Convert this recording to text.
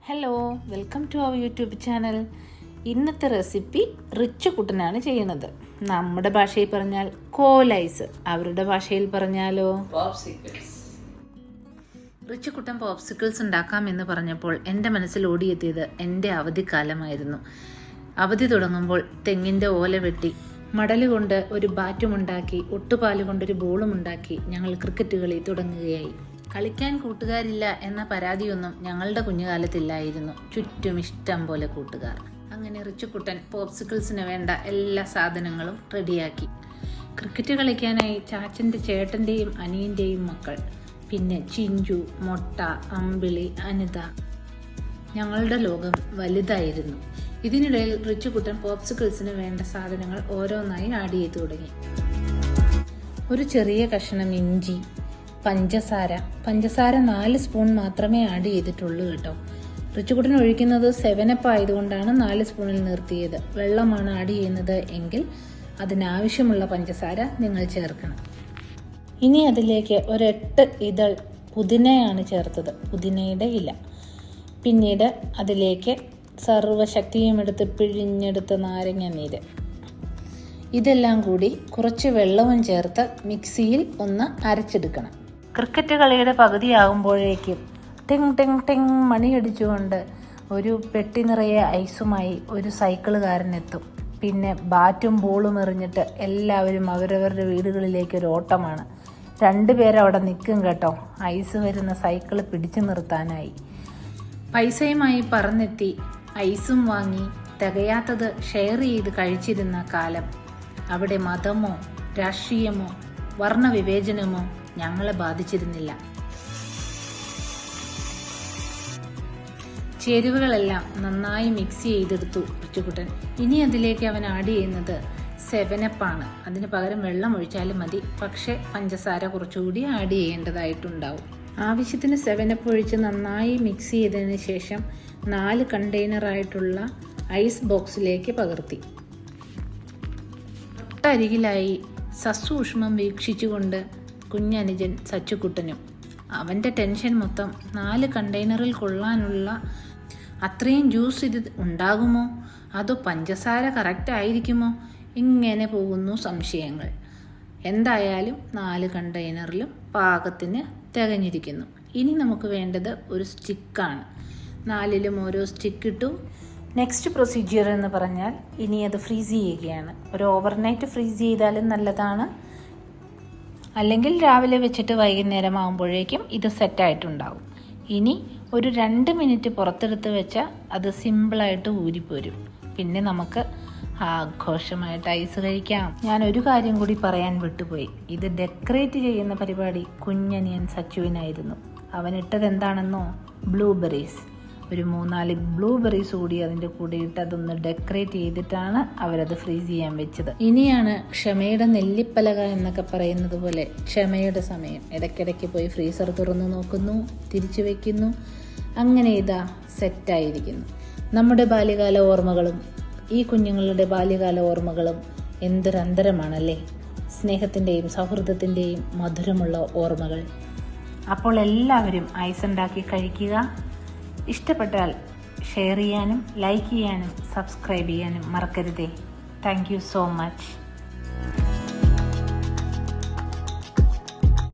Hello, welcome to our YouTube channel. ഇന്നത്തെ recipe rich കുട്ടനാണ് ചെയ്യുന്നത്. നമ്മുടെ ഭാഷയിൽ പറഞ്ഞാൽ കോലൈസ്, അവരുടെ ഭാഷയിൽ പറഞ്ഞാലോ റിച്ച് കുട്ടൻ പോപ്സിക്കിൾസ് ഉണ്ടാക്കാമെന്ന് പറഞ്ഞപ്പോൾ എൻ്റെ മനസ്സിൽ ഓടിയെത്തിയത് എൻ്റെ അവധിക്കാലമായിരുന്നു. അവധി തുടങ്ങുമ്പോൾ തെങ്ങിൻ്റെ ഓല വെട്ടി മടലുകൊണ്ട് ഒരു ബാറ്റുമുണ്ടാക്കി ഒട്ടുപാല് കൊണ്ടൊരു ബോളും ഉണ്ടാക്കി ഞങ്ങൾ ക്രിക്കറ്റ് കളി തുടങ്ങുകയായി. കളിക്കാൻ കൂട്ടുകാരില്ല എന്ന പരാതിയൊന്നും ഞങ്ങളുടെ കുഞ്ഞുകാലത്തില്ലായിരുന്നു. ചുറ്റും ഇഷ്ടം പോലെ കൂട്ടുകാർ. അങ്ങനെ റിച്ചുകുട്ടൻ പോപ്സിക്കിൾസിന് വേണ്ട എല്ലാ സാധനങ്ങളും റെഡിയാക്കി. ക്രിക്കറ്റ് കളിക്കാനായി ചാച്ചൻ്റെ ചേട്ടൻ്റെയും അനിയൻ്റെയും മക്കൾ, പിന്നെ ചിഞ്ചു, മൊട്ട, അമ്പിളി, അനിത. ഞങ്ങളുടെ ലോകം വലുതായിരുന്നു. ഇതിനിടയിൽ റിച്ചുകുട്ടൻ പോപ്സിക്കിൾസിന് വേണ്ട സാധനങ്ങൾ ഓരോന്നായി ആഡ് ചെയ്തു തുടങ്ങി. ഒരു ചെറിയ കഷ്ണം ഇഞ്ചി, പഞ്ചസാര 4 സ്പൂൺ മാത്രമേ ആഡ് ചെയ്തിട്ടുള്ളൂ കേട്ടോ. റിച്ചുകുട്ടൻ ഒഴിക്കുന്നത് 7up ആയതുകൊണ്ടാണ് 4 സ്പൂണിൽ നിർത്തിയത്. വെള്ളമാണ് ആഡ് ചെയ്യുന്നത് എങ്കിൽ അതിനാവശ്യമുള്ള പഞ്ചസാര നിങ്ങൾ ചേർക്കണം. ഇനി അതിലേക്ക് 8 ഇതൾ പുതിനയാണ് ചേർത്തത്, പുതിനയുടെ ഇല. പിന്നീട് അതിലേക്ക് സർവ്വശക്തിയും എടുത്ത് പിഴിഞ്ഞെടുത്ത നാരങ്ങ നീര്. ഇതെല്ലാം കൂടി കുറച്ച് വെള്ളവും ചേർത്ത് മിക്സിയിൽ ഒന്ന് അരച്ചെടുക്കണം. ക്രിക്കറ്റ് കളിയുടെ പകുതിയാകുമ്പോഴേക്കും ടിങ് ടിങ് ടിങ് മണിയടിച്ചുകൊണ്ട് ഒരു പെട്ടി നിറയെ ഐസുമായി ഒരു സൈക്കിളുകാരനെത്തും. പിന്നെ ബാറ്റും ബോളും എറിഞ്ഞിട്ട് എല്ലാവരും അവരവരുടെ വീടുകളിലേക്ക് ഒരു ഓട്ടമാണ്. 2 പേരവിടെ നിൽക്കും കേട്ടോ, ഐസ് വരുന്ന സൈക്കിൾ പിടിച്ചു നിർത്താനായി. പൈസയുമായി പറന്നെത്തി ഐസും വാങ്ങി തികയാത്തത് ഷെയർ ചെയ്ത് കഴിച്ചിരുന്ന കാലം. അവിടെ മതമോ രാഷ്ട്രീയമോ വർണ്ണവിവേചനമോ ഞങ്ങളെ ബാധിച്ചിരുന്നില്ല. ചേരുവകളെല്ലാം നന്നായി മിക്സ് ചെയ്തെടുത്തു റിച്ചുകുട്ടൻ. ഇനി അതിലേക്ക് അവൻ ആഡ് ചെയ്യുന്നത് 7up ആണ്. അതിന് പകരം വെള്ളം ഒഴിച്ചാലും മതി, പക്ഷെ പഞ്ചസാര കുറച്ചുകൂടി ആഡ് ചെയ്യേണ്ടതായിട്ടുണ്ടാവും. ആവശ്യത്തിന് 7up ഒഴിച്ച് നന്നായി മിക്സ് ചെയ്തതിന് ശേഷം 4 കണ്ടെയ്നറായിട്ടുള്ള ഐസ് ബോക്സിലേക്ക് പകർത്തി. തൊട്ടരികിലായി സസൂക്ഷ്മം വീക്ഷിച്ചുകൊണ്ട് കുഞ്ഞനുജൻ സച്ചുകുട്ടനും. അവൻ്റെ ടെൻഷൻ മൊത്തം 4 കണ്ടെയ്നറിൽ കൊള്ളാനുള്ള അത്രയും ജ്യൂസ് ഇത് ഉണ്ടാകുമോ, അതോ പഞ്ചസാര കറക്റ്റ് ആയിരിക്കുമോ, ഇങ്ങനെ പോകുന്നു സംശയങ്ങൾ. എന്തായാലും 4 കണ്ടെയ്നറിലും പാകത്തിന് തികഞ്ഞിരിക്കുന്നു. ഇനി നമുക്ക് വേണ്ടത് ഒരു സ്റ്റിക്കാണ്. 4ലും ഓരോ സ്റ്റിക്ക് ഇട്ടു. നെക്സ്റ്റ് പ്രൊസീജിയർ എന്ന് പറഞ്ഞാൽ ഇനി അത് ഫ്രീസ് ചെയ്യുകയാണ്. ഒരു ഓവർനൈറ്റ് ഫ്രീസ് ചെയ്താലും നല്ലതാണ്, അല്ലെങ്കിൽ രാവിലെ വെച്ചിട്ട് വൈകുന്നേരം ആകുമ്പോഴേക്കും ഇത് സെറ്റായിട്ടുണ്ടാവും. ഇനി ഒരു 2 മിനിറ്റ് പുറത്തെടുത്ത് വെച്ചാൽ അത് സിമ്പിളായിട്ട് ഊരിപ്പോരും. പിന്നെ നമുക്ക് ആഘോഷമായിട്ട് ഐസ് കഴിക്കാം. ഞാൻ ഒരു കാര്യം കൂടി പറയാൻ വിട്ടുപോയി. ഇത് ഡെക്കറേറ്റ് ചെയ്യുന്ന പരിപാടി കുഞ്ഞനിയൻ സച്ചുവിനായിരുന്നു. അവനിട്ടത് എന്താണെന്നോ, ബ്ലൂബെറീസ്. ഒരു 3-4 ബ്ലൂബെറീസ് കൂടി അതിൻ്റെ കൂടെ ഇട്ട് അതൊന്ന് ഡെക്കറേറ്റ് ചെയ്തിട്ടാണ് അവരത് ഫ്രീസ് ചെയ്യാൻ വെച്ചത്. ഇനിയാണ് ക്ഷമയുടെ നെല്ലിപ്പലക എന്നൊക്കെ പറയുന്നത് പോലെ ക്ഷമയുടെ സമയം. ഇടയ്ക്കിടയ്ക്ക് പോയി ഫ്രീസർ തുറന്നു നോക്കുന്നു, തിരിച്ചു വയ്ക്കുന്നു. അങ്ങനെ ഇതാ സെറ്റായിരിക്കുന്നു. നമ്മുടെ ബാല്യകാല ഓർമ്മകളും ഈ കുഞ്ഞുങ്ങളുടെ ബാല്യകാല ഓർമ്മകളും എന്തൊരന്തരമാണല്ലേ. സ്നേഹത്തിൻ്റെയും സൗഹൃദത്തിൻ്റെയും മധുരമുള്ള ഓർമ്മകൾ. അപ്പോൾ എല്ലാവരും ഐസ് ഉണ്ടാക്കി കഴിക്കുക. ഇഷ്ടപ്പെട്ടാൽ ഷെയർ ചെയ്യാനും ലൈക്ക് ചെയ്യാനും സബ്സ്ക്രൈബ് ചെയ്യാനും മറക്കരുതേ. Thank you so much.